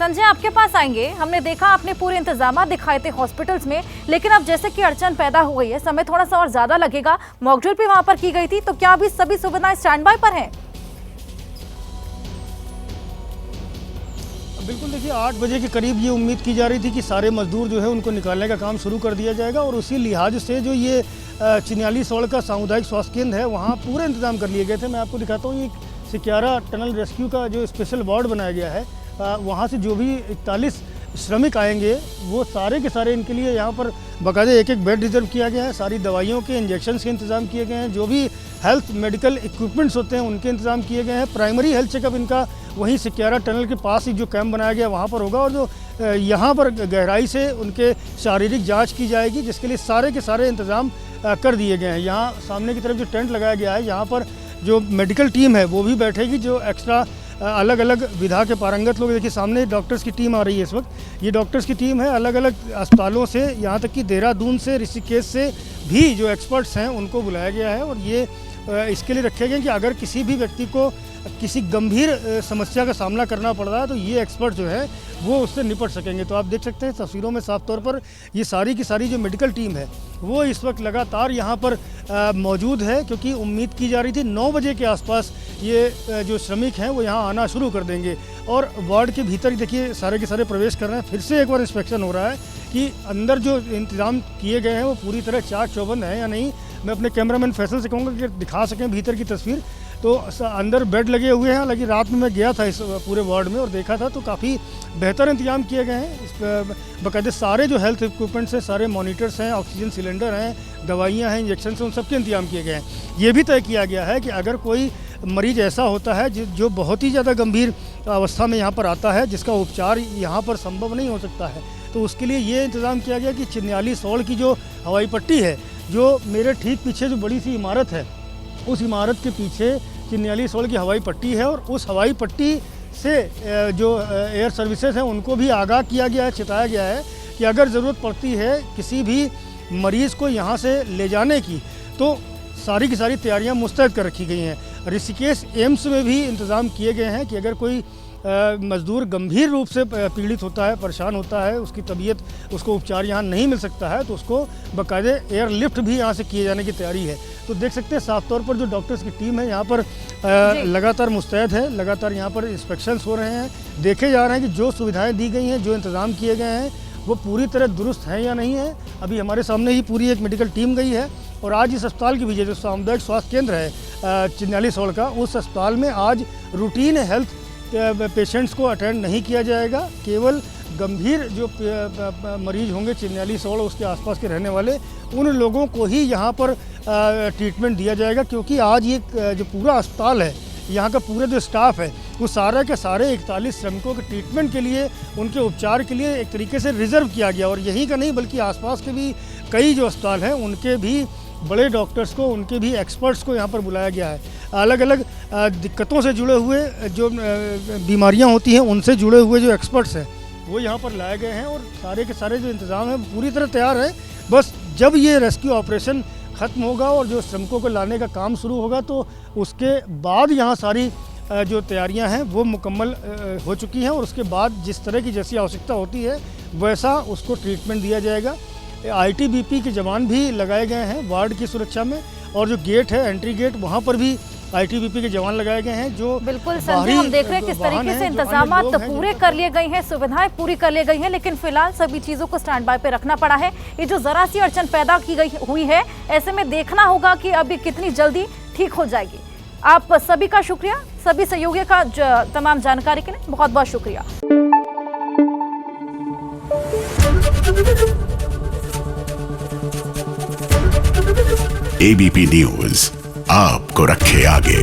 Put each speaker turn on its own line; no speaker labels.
संजय आपके पास आएंगे। हमने देखा आपने पूरे इंतजाम दिखाए थे हॉस्पिटल्स में, लेकिन अब जैसे कि अड़चन पैदा हो गई है, समय थोड़ा सा और ज्यादा लगेगा। मॉकड्रिल भी वहां पर की गई थी, तो क्या अभी सभी सुविधाएं स्टैंड बाय पर हैं?
बिल्कुल, देखिए 8 बजे के करीब ये उम्मीद की जा रही थी कि सारे मजदूर जो है उनको निकालने का काम शुरू कर दिया जाएगा और उसी लिहाज से जो ये चिन्याली सौड़ का सामुदायिक स्वास्थ्य केंद्र है वहाँ पूरे इंतजाम कर लिए गए थे। मैं आपको दिखाता हूँ, ये सिक्यारा टनल रेस्क्यू का जो स्पेशल वार्ड बनाया गया है, वहाँ से जो भी 41 श्रमिक आएंगे वो सारे के सारे इनके लिए यहाँ पर बाकायदा एक एक बेड रिजर्व किया गया है। सारी दवाइयों के इंजेक्शन के इंतजाम किए गए हैं, जो भी हेल्थ मेडिकल इक्विपमेंट्स होते हैं उनके इंतजाम किए गए हैं। प्राइमरी हेल्थ चेकअप इनका वहीं सिक्यारा टनल के पास ही जो कैंप बनाया गया वहाँ पर होगा और जो यहाँ पर गहराई से उनके शारीरिक जांच की जाएगी, जिसके लिए सारे के सारे इंतजाम कर दिए गए हैं। यहाँ सामने की तरफ जो टेंट लगाया गया है, यहाँ पर जो मेडिकल टीम है वो भी बैठेगी, जो एक्स्ट्रा अलग अलग विधा के पारंगत लोग। देखिए सामने डॉक्टर्स की टीम आ रही है इस वक्त। ये डॉक्टर्स की टीम है, अलग अलग अस्पतालों से, यहाँ तक कि देहरादून से, ऋषिकेश से भी जो एक्सपर्ट्स हैं उनको बुलाया गया है और ये इसके लिए रखे गए कि अगर किसी भी व्यक्ति को किसी गंभीर समस्या का सामना करना पड़ रहा है तो ये एक्सपर्ट जो है वो उससे निपट सकेंगे। तो आप देख सकते हैं तस्वीरों में साफ तौर पर ये सारी की सारी जो मेडिकल टीम है वो इस वक्त लगातार यहाँ पर मौजूद है, क्योंकि उम्मीद की जा रही थी 9 बजे के आसपास ये जो श्रमिक हैं वो यहाँ आना शुरू कर देंगे। और वार्ड के भीतर देखिए सारे के सारे प्रवेश कर रहे हैं। फिर से एक बार इंस्पेक्शन हो रहा है कि अंदर जो इंतजाम किए गए हैं वो पूरी तरह चाक चौबंद है या नहीं। मैं अपने कैमरामैन फैसल से कहूँगा कि दिखा सकें भीतर की तस्वीर। तो अंदर बेड लगे हुए हैं, हालांकि रात में मैं गया था इस पूरे वार्ड में और देखा था तो काफ़ी बेहतर इंतजाम किए गए हैं। बाकायदे सारे जो हेल्थ इक्विपमेंट्स हैं, सारे मॉनिटर्स हैं, ऑक्सीजन सिलेंडर हैं, दवाइयाँ हैं, इंजेक्शन हैं, उन सब के इंतजाम किए गए हैं। ये भी तय किया गया है कि अगर कोई मरीज ऐसा होता है जो बहुत ही ज़्यादा गंभीर अवस्था में यहाँ पर आता है, जिसका उपचार यहाँ पर संभव नहीं हो सकता है, तो उसके लिए ये इंतज़ाम किया गया कि चिन्याली सौड़ की जो हवाई पट्टी है, जो मेरे ठीक पीछे जो बड़ी सी इमारत है, उस इमारत के पीछे चिन्याली सौड़ की हवाई पट्टी है और उस हवाई पट्टी से जो एयर सर्विसेज हैं उनको भी आगाह किया गया है, चेताया गया है कि अगर ज़रूरत पड़ती है किसी भी मरीज़ को यहाँ से ले जाने की, तो सारी की सारी तैयारियाँ मुस्तैद कर रखी गई हैं। ऋषिकेश एम्स में भी इंतज़ाम किए गए हैं कि अगर कोई मज़दूर गंभीर रूप से पीड़ित होता है, परेशान होता है, उसकी तबीयत, उसको उपचार यहाँ नहीं मिल सकता है, तो उसको बाकायदे एयरलिफ्ट भी यहाँ से किए जाने की तैयारी है। तो देख सकते हैं साफ तौर पर जो डॉक्टर्स की टीम है यहाँ पर लगातार मुस्तैद है, लगातार यहाँ पर इंस्पेक्शंस हो रहे हैं, देखे जा रहे हैं कि जो सुविधाएँ दी गई हैं, जो इंतज़ाम किए गए हैं वो पूरी तरह दुरुस्त हैं या नहीं है। अभी हमारे सामने ही पूरी एक मेडिकल टीम गई है और आज इस अस्पताल की विजय जो सामुदायिक स्वास्थ्य केंद्र है चिन्याली सौड़ का, उस अस्पताल में आज रूटीन हेल्थ पेशेंट्स को अटेंड नहीं किया जाएगा। केवल गंभीर जो मरीज होंगे चिन्याली सौड़ उसके आसपास के रहने वाले, उन लोगों को ही यहाँ पर ट्रीटमेंट दिया जाएगा, क्योंकि आज ये जो पूरा अस्पताल है, यहाँ का पूरा जो स्टाफ है वो सारे के सारे 41 श्रमिकों के ट्रीटमेंट के लिए, उनके उपचार के लिए एक तरीके से रिजर्व किया गया। और यहीं का नहीं बल्कि आसपास के भी कई जो अस्पताल हैं उनके भी बड़े डॉक्टर्स को, उनके भी एक्सपर्ट्स को यहाँ पर बुलाया गया है। अलग अलग दिक्कतों से जुड़े हुए जो बीमारियाँ होती हैं उनसे जुड़े हुए जो एक्सपर्ट्स हैं वो यहाँ पर लाए गए हैं और सारे के सारे जो इंतज़ाम है पूरी तरह तैयार है। बस जब ये रेस्क्यू ऑपरेशन ख़त्म होगा और जो श्रमिकों को लाने का काम शुरू होगा तो उसके बाद यहाँ सारी जो तैयारियां हैं वो मुकम्मल हो चुकी हैं और उसके बाद जिस तरह की जैसी आवश्यकता होती है वैसा उसको ट्रीटमेंट दिया जाएगा। ITBP के जवान भी लगाए गए हैं वार्ड की सुरक्षा में और जो गेट है, एंट्री गेट, वहाँ पर भी ITBP के जवान लगाए गए हैं। जो
बिल्कुल संजय, हम देख रहे हैं किस तरीके से इंतजाम पूरे कर लिए गए हैं, सुविधाएं पूरी कर ली गई हैं, लेकिन फिलहाल सभी चीजों को स्टैंड बाय पे रखना पड़ा है। ये जो जरा सी अड़चन पैदा की गई हुई है, ऐसे में देखना होगा कि अभी कितनी जल्दी ठीक हो जाएगी। आप सभी का शुक्रिया, सभी सहयोगियों का तमाम जानकारी के लिए बहुत बहुत शुक्रिया।
ABP न्यूज आपको रखे आगे।